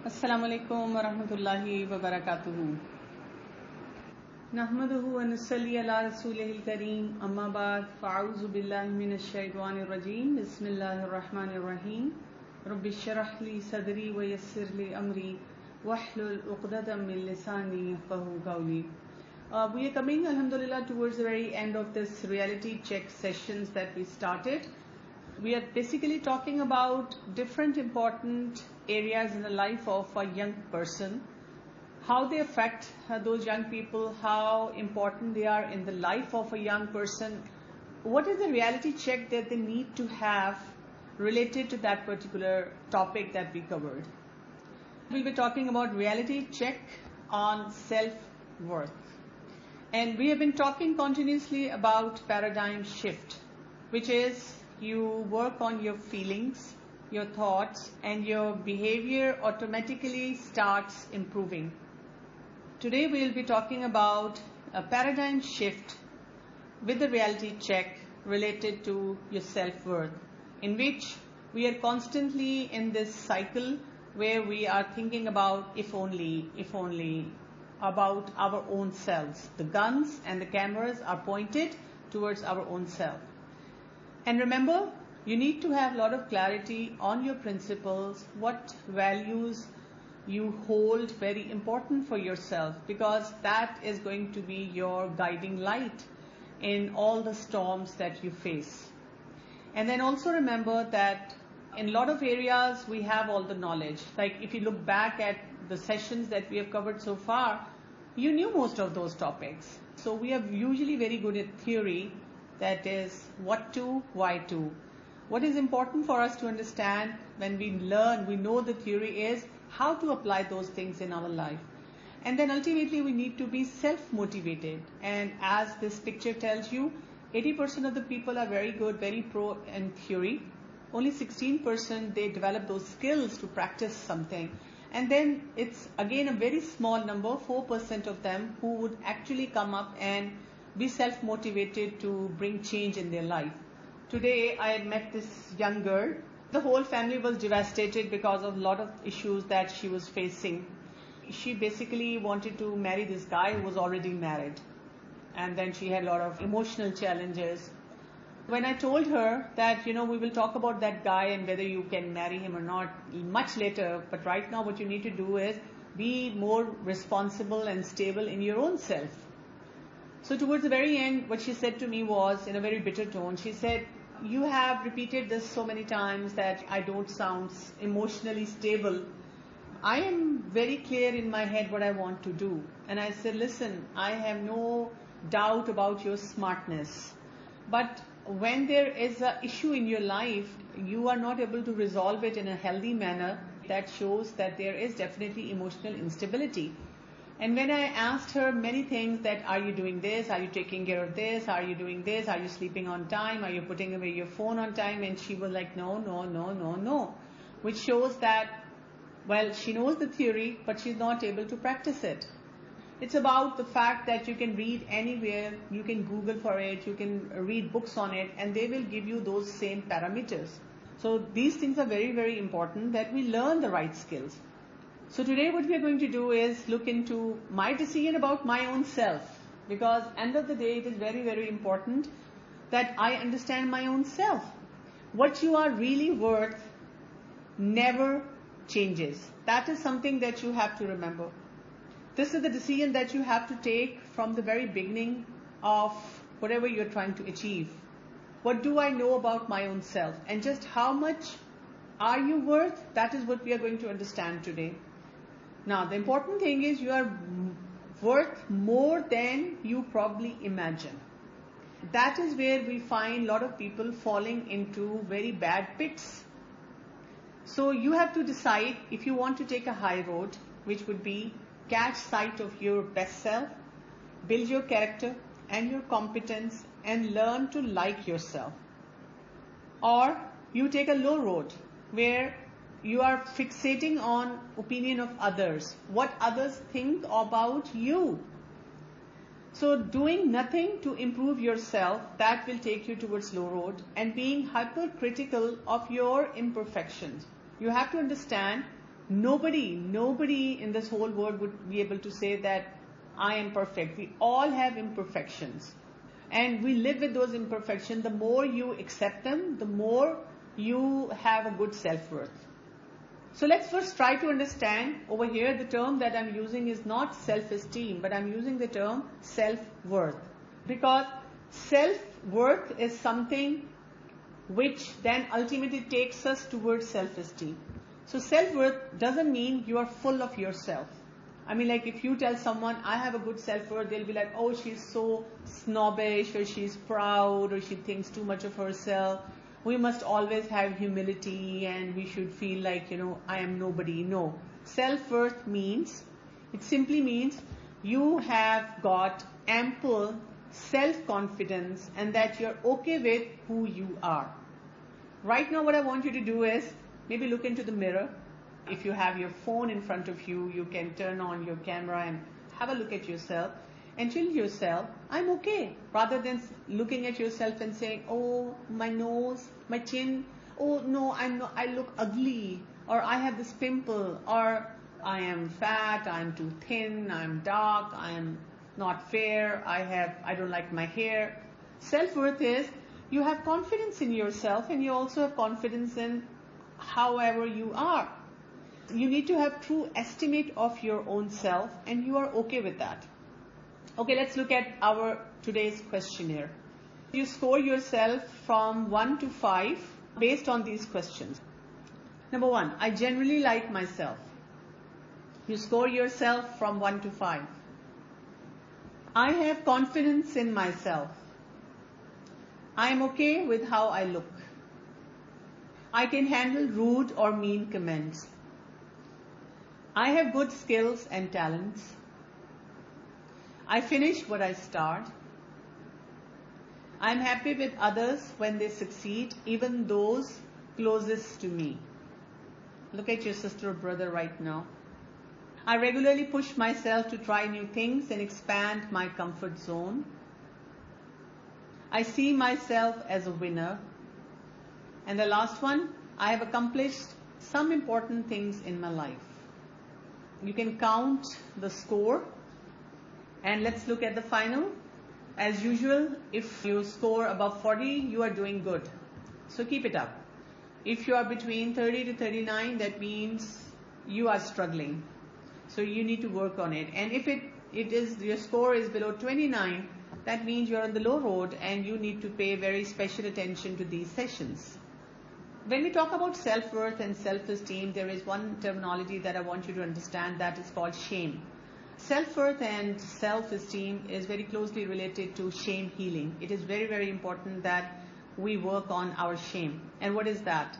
Assalamu alaikum wa rahmatullahi wa barakatuhu. Nahmaduhu wa nusalli ala rasulihil kareem. Amma ba'd, fa'auzu billahi minash shaitanir rajeem. Bismillahir rahmanir rahim. Rabbi shrah li sadri wa yassir li amri wahlul 'uqdatam min lisani yafqahu qawli. We are coming, alhamdulillah, towards the very end of this reality check sessions that we started. We are basically talking about different important areas in the life of a young person, how they affect those young people, how important they are in the life of a young person, what is the reality check that they need to have related to that particular topic that we covered. We'll be talking about reality check on self-worth. And we have been talking continuously about paradigm shift, which is you work on your feelings, your thoughts, and your behavior automatically starts improving. Today we will be talking about a paradigm shift with the reality check related to your self-worth, in which we are constantly in this cycle where we are thinking about if only, about our own selves. The guns and the cameras are pointed towards our own self. And remember, you need to have a lot of clarity on your principles, what values you hold very important for yourself, because that is going to be your guiding light in all the storms that you face. And then also remember that in a lot of areas we have all the knowledge. Like if you look back at the sessions that we have covered so far, you knew most of those topics. So we are usually very good at theory, that is what to, why to. What is important for us to understand when we learn, we know the theory is how to apply those things in our life. And then ultimately we need to be self-motivated. And as this picture tells you, 80% of the people are very good, very pro in theory. Only 16% they develop those skills to practice something. And then it's again a very small number, 4% of them, who would actually come up and be self-motivated to bring change in their life. Today I had met this young girl. The whole family was devastated because of a lot of issues that she was facing. She basically wanted to marry this guy who was already married. And then she had a lot of emotional challenges. When I told her that, we will talk about that guy and whether you can marry him or not much later, but right now what you need to do is be more responsible and stable in your own self. So towards the very end, what she said to me was, in a very bitter tone, she said, you have repeated this so many times that I don't sound emotionally stable. I am very clear in my head what I want to do. And I said, listen, I have no doubt about your smartness. But when there is an issue in your life, you are not able to resolve it in a healthy manner. That shows that there is definitely emotional instability. And when I asked her many things, that are you doing this, are you taking care of this, are you doing this, are you sleeping on time, are you putting away your phone on time, and she was like, no, which shows that, well, she knows the theory, but she's not able to practice it. It's about the fact that you can read anywhere, you can Google for it, you can read books on it, and they will give you those same parameters. So these things are very, very important, that we learn the right skills. So today what we are going to do is look into my decision about my own self, because end of the day it is very, very important that I understand my own self. What you are really worth never changes. That is something that you have to remember. This is the decision that you have to take from the very beginning of whatever you're trying to achieve. What do I know about my own self? And just how much are you worth? That is what we are going to understand today. Now, the important thing is you are worth more than you probably imagine. That is where we find a lot of people falling into very bad pits. So you have to decide if you want to take a high road, which would be catch sight of your best self, build your character and your competence, and learn to like yourself. Or you take a low road where you are fixating on opinion of others, what others think about you. So doing nothing to improve yourself, that will take you towards low road, and being hypercritical of your imperfections. You have to understand Nobody in this whole world would be able to say that I am perfect. We all have imperfections. And we live with those imperfections. The more you accept them, the more you have a good self-worth. So let's first try to understand over here the term that I'm using is not self-esteem, but I'm using the term self-worth. Because self-worth is something which then ultimately takes us towards self-esteem. So self-worth doesn't mean you are full of yourself. I mean, like if you tell someone, I have a good self-worth, they'll be like, oh, she's so snobbish, or she's proud, or she thinks too much of herself. We must always have humility and we should feel like, I am nobody. No. Self-worth it simply means you have got ample self-confidence and that you're okay with who you are. Right now what I want you to do is maybe look into the mirror. If you have your phone in front of you, you can turn on your camera and have a look at yourself and tell yourself, I'm okay. Rather than looking at yourself and saying, oh, my nose, my chin, oh no, I look ugly, or I have this pimple, or I am fat, I'm too thin, I'm dark, I am not fair, I don't like my hair. Self-worth is you have confidence in yourself and you also have confidence in however you are. You need to have true estimate of your own self and you are okay with that. Okay, let's look at our today's questionnaire. You score yourself from 1 to 5 based on these questions. Number 1, I generally like myself. You score yourself from 1 to 5. I have confidence in myself. I am okay with how I look. I can handle rude or mean comments. I have good skills and talents. I finish what I start. I am happy with others when they succeed, even those closest to me. Look at your sister or brother right now. I regularly push myself to try new things and expand my comfort zone. I see myself as a winner. And the last one, I have accomplished some important things in my life. You can count the score and let's look at the final. As usual, if you score above 40, you are doing good. So keep it up. If you are between 30 to 39, that means you are struggling. So you need to work on it. And if your score is below 29, that means you're on the low road and you need to pay very special attention to these sessions. When we talk about self-worth and self-esteem, there is one terminology that I want you to understand, that is called shame. Self-worth and self-esteem is very closely related to shame healing. It is very, very important that we work on our shame. And what is that?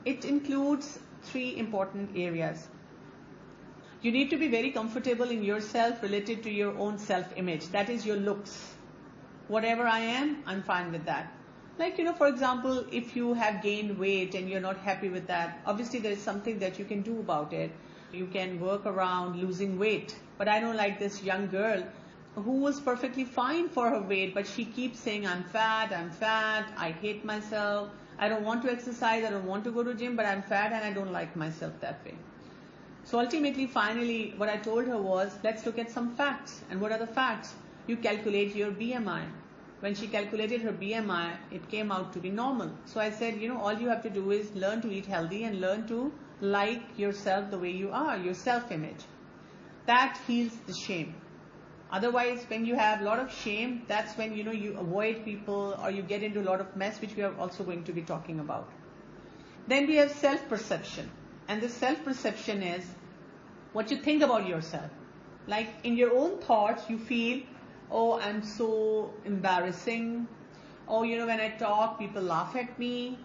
It includes 3 important areas. You need to be very comfortable in yourself related to your own self-image. That is your looks. Whatever I am, I'm fine with that. Like, for example, if you have gained weight and you're not happy with that, obviously there is something that you can do about it. You can work around losing weight. But I know like this young girl who was perfectly fine for her weight, but she keeps saying, I'm fat, I hate myself, I don't want to exercise, I don't want to go to gym, but I'm fat and I don't like myself that way. So ultimately, finally, what I told her was, let's look at some facts. And what are the facts? You calculate your BMI. When she calculated her BMI, it came out to be normal. So I said, all you have to do is learn to eat healthy and learn to like yourself the way you are, your self-image. That heals the shame. Otherwise, when you have a lot of shame, that's when, you avoid people or you get into a lot of mess, which we are also going to be talking about. Then we have self-perception. And this self-perception is what you think about yourself. Like in your own thoughts, you feel, oh, I'm so embarrassing. Oh, when I talk, people laugh at me.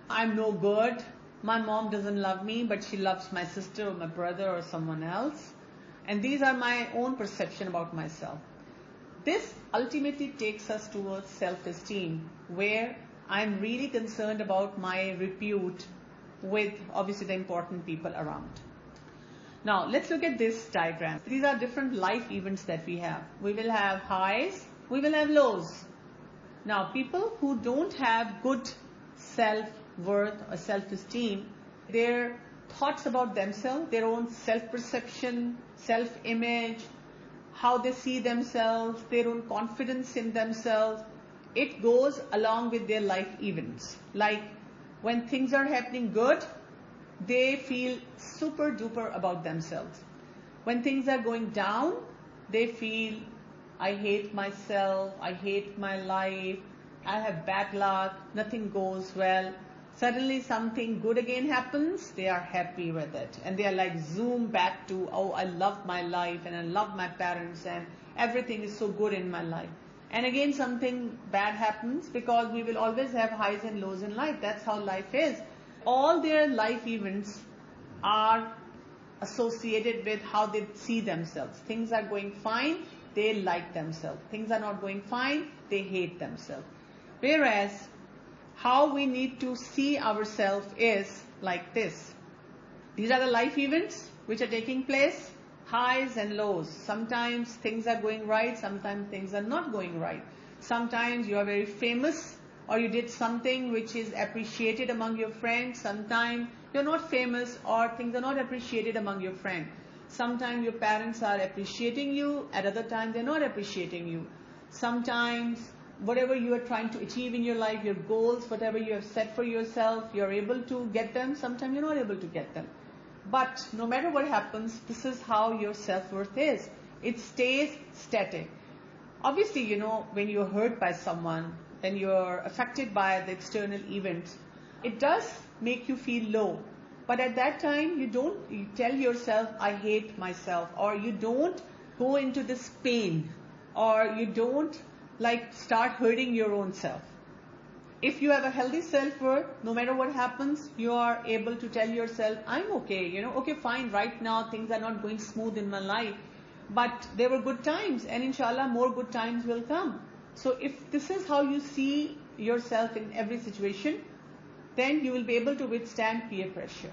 I'm no good. My mom doesn't love me, but she loves my sister or my brother or someone else. And these are my own perception about myself. This ultimately takes us towards self-esteem, where I'm really concerned about my repute with obviously the important people around. Now, let's look at this diagram. These are different life events that we have. We will have highs, we will have lows. Now, people who don't have good self-worth or self-esteem, their thoughts about themselves, their own self-perception, self-image, how they see themselves, their own confidence in themselves, it goes along with their life events. Like when things are happening good, they feel super duper about themselves. When things are going down, they feel, I hate myself, I hate my life, I have bad luck, nothing goes well. Suddenly something good again happens, they are happy with it. And they are like zoom back to, oh, I love my life and I love my parents and everything is so good in my life. And again something bad happens, because we will always have highs and lows in life. That's how life is. All their life events are associated with how they see themselves. Things are going fine, they like themselves. Things are not going fine, they hate themselves. Whereas how we need to see ourselves is like this. These are the life events which are taking place, highs and lows. Sometimes things are going right, sometimes things are not going right. Sometimes you are very famous, or you did something which is appreciated among your friends. Sometimes you're not famous, or things are not appreciated among your friends. Sometimes your parents are appreciating you, at other times they're not appreciating you. Sometimes whatever you are trying to achieve in your life, your goals, whatever you have set for yourself, you're able to get them. Sometimes you're not able to get them. But no matter what happens, this is how your self-worth is. It stays static. Obviously, when you're hurt by someone, when you're affected by the external events, it does make you feel low. But at that time, you tell yourself, I hate myself, or you don't go into this pain, or you don't start hurting your own self. If you have a healthy self-worth, no matter what happens, you are able to tell yourself, I'm okay, okay, fine, right now things are not going smooth in my life, but there were good times, and inshallah more good times will come. So if this is how you see yourself in every situation, then you will be able to withstand peer pressure.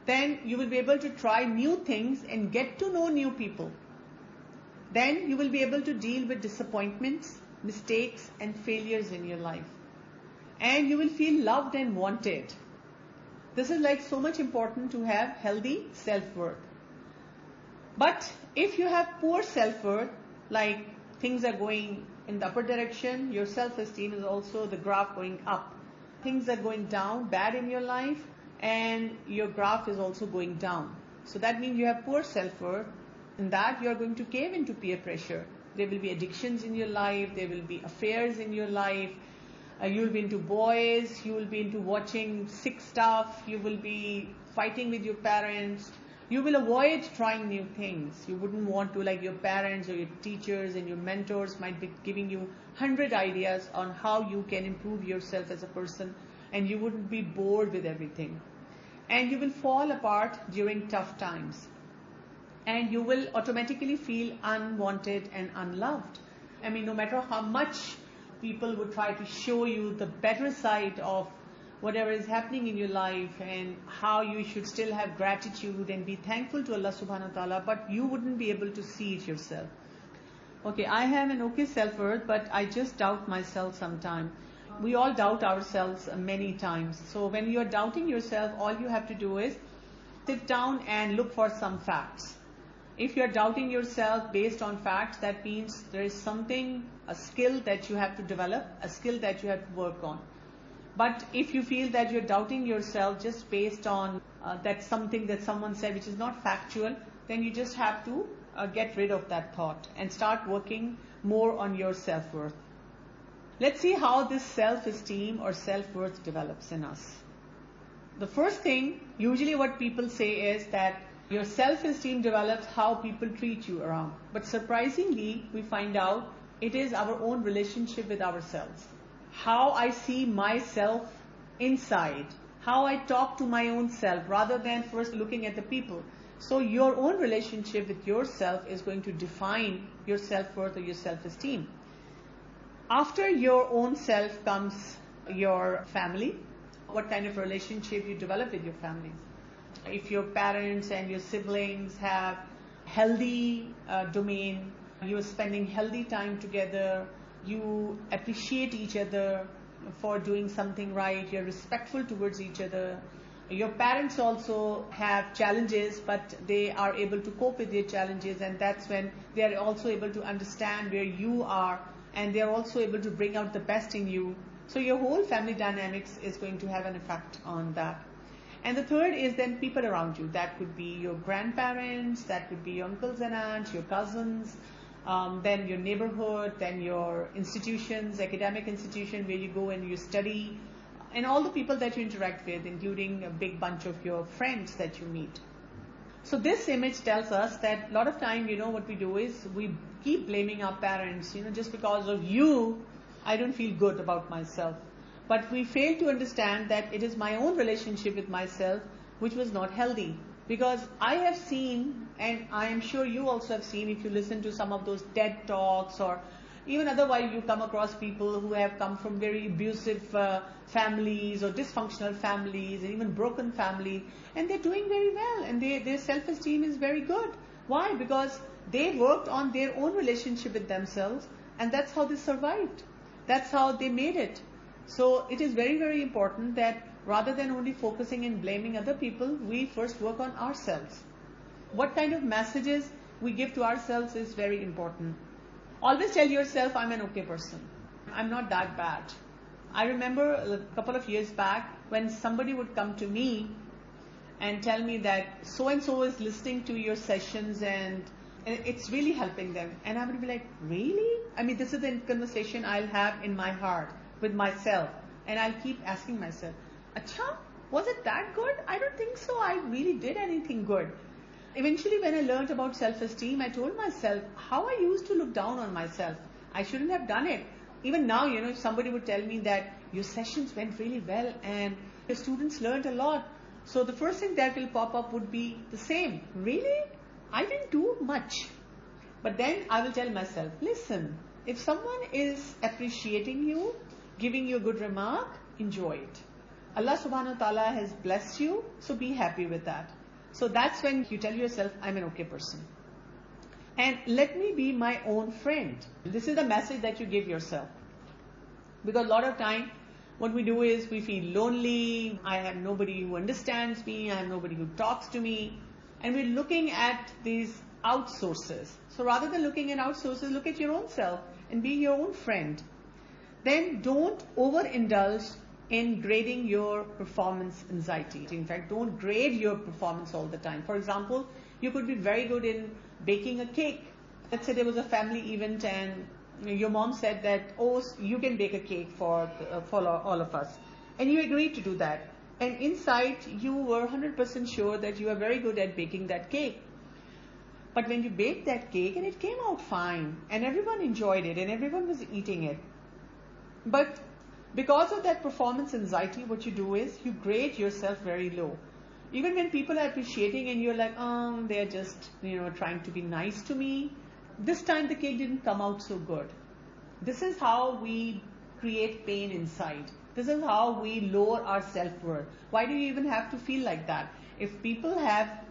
Then you will be able to try new things and get to know new people. Then you will be able to deal with disappointments, mistakes and failures in your life. And you will feel loved and wanted. This is so much important to have healthy self-worth. But if you have poor self-worth, like things are going in the upper direction, your self-esteem is also the graph going up. Things are going down bad in your life, and your graph is also going down. So that means you have poor self-worth. In that you are going to cave into peer pressure. There will be addictions in your life, there will be affairs in your life, you will be into boys, you will be into watching sick stuff, you will be fighting with your parents, you will avoid trying new things. You wouldn't want to, your parents or your teachers and your mentors might be giving you 100 ideas on how you can improve yourself as a person, and you wouldn't be bored with everything. And you will fall apart during tough times. And you will automatically feel unwanted and unloved. No matter how much people would try to show you the better side of whatever is happening in your life and how you should still have gratitude and be thankful to Allah subhanahu wa ta'ala, but you wouldn't be able to see it yourself. Okay, I have an okay self-worth, but I just doubt myself sometimes. We all doubt ourselves many times. So when you are doubting yourself, all you have to do is sit down and look for some facts. If you are doubting yourself based on facts, that means there is something, a skill that you have to develop, a skill that you have to work on. But if you feel that you're doubting yourself just based on that something that someone said which is not factual, then you just have to get rid of that thought and start working more on your self-worth. Let's see how this self-esteem or self-worth develops in us. The first thing, usually what people say is that your self-esteem develops how people treat you around. But surprisingly, we find out it is our own relationship with ourselves. How I see myself inside, how I talk to my own self rather than first looking at the people. So your own relationship with yourself is going to define your self-worth or your self-esteem. After your own self comes your family. What kind of relationship you develop with your family. If your parents and your siblings have healthy domain, you are spending healthy time together, you appreciate each other for doing something right, you're respectful towards each other, Your parents also have challenges, but they are able to cope with their challenges, and that's when they are also able to understand where you are, and they are also able to bring out the best in you. So your whole family dynamics is going to have an effect on that. And the third is then people around you. That could be your grandparents, that could be your uncles and aunts, your cousins, then your neighborhood, then your institutions, academic institution where you go and you study, and all the people that you interact with, including a big bunch of your friends that you meet. So this image tells us that a lot of time, what we do is we keep blaming our parents, just because of you, I don't feel good about myself. But we fail to understand that it is my own relationship with myself which was not healthy. Because I have seen, and I am sure you also have seen if you listen to some of those TED Talks, or even otherwise you come across people who have come from very abusive families or dysfunctional families and even broken families, and they're doing very well, and their self-esteem is very good. Why? Because they worked on their own relationship with themselves, and that's how they survived. That's how they made it. So it is very, very important that rather than only focusing and blaming other people, we first work on ourselves. What kind of messages we give to ourselves is very important. Always tell yourself, I'm an okay person. I'm not that bad. I remember a couple of years back when somebody would come to me and tell me that so-and-so is listening to your sessions and it's really helping them. And I would be like, really? I mean, this is the conversation I'll have in my heart with myself. And I'll keep asking myself, Acha, was it that good? I don't think so. I really did anything good. Eventually, when I learned about self-esteem, I told myself how I used to look down on myself. I shouldn't have done it. Even now, if somebody would tell me that your sessions went really well and your students learned a lot, so the first thing that will pop up would be the same. Really? I didn't do much. But then I will tell myself, listen, if someone is appreciating you, giving you a good remark, enjoy it. Allah subhanahu wa ta'ala has blessed you, so be happy with that. So that's when you tell yourself, I'm an okay person. And let me be my own friend. This is the message that you give yourself. Because a lot of time, what we do is we feel lonely, I have nobody who understands me, I have nobody who talks to me. And we're looking at these outsources. So rather than looking at outsources, look at your own self and be your own friend. Then don't overindulge in grading your performance anxiety. In fact, don't grade your performance all the time. For example, you could be very good in baking a cake. Let's say there was a family event and your mom said that, oh, you can bake a cake for all of us. And you agreed to do that. And inside, you were 100% sure that you are very good at baking that cake. But when you baked that cake, and it came out fine, and everyone enjoyed it, and everyone was eating it. But because of that performance anxiety, what you do is you grade yourself very low. Even when people are appreciating and you're like, they're just, trying to be nice to me. This time the cake didn't come out so good. This is how we create pain inside. This is how we lower our self-worth. Why do you even have to feel like that? If people have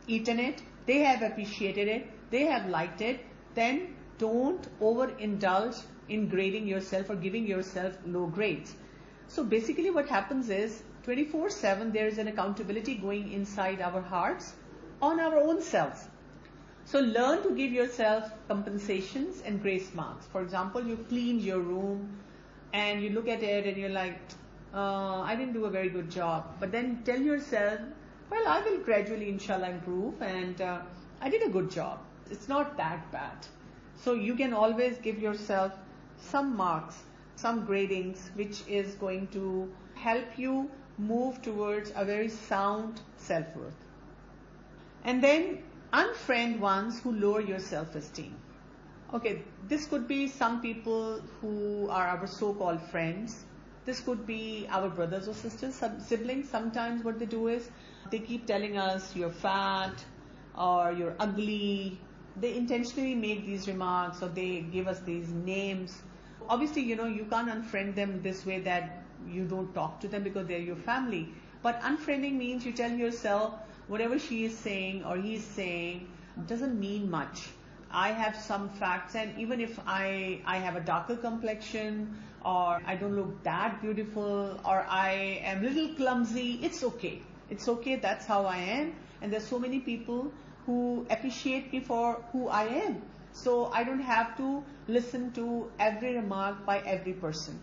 eaten it, they have appreciated it, they have liked it, then don't overindulge in grading yourself or giving yourself low grades. So basically what happens is 24/7 there is an accountability going inside our hearts on our own selves. So learn to give yourself compensations and grace marks. For example, you cleaned your room and you look at it and you're like, I didn't do a very good job. But then tell yourself, well, I will gradually inshallah improve and I did a good job. It's not that bad. So you can always give yourself some marks, some gradings, which is going to help you move towards a very sound self-worth. And then unfriend ones who lower your self-esteem. Okay, this could be some people who are our so-called friends. This could be our brothers or sisters, siblings. Sometimes what they do is they keep telling us you're fat or you're ugly. They intentionally make these remarks or they give us these names. Obviously, you can't unfriend them this way that you don't talk to them because they're your family. But unfriending means you tell yourself whatever she is saying or he is saying doesn't mean much. I have some facts, and even if I have a darker complexion or I don't look that beautiful or I am a little clumsy, it's okay. It's okay, that's how I am. And there's so many people who appreciate me for who I am. So I don't have to listen to every remark by every person.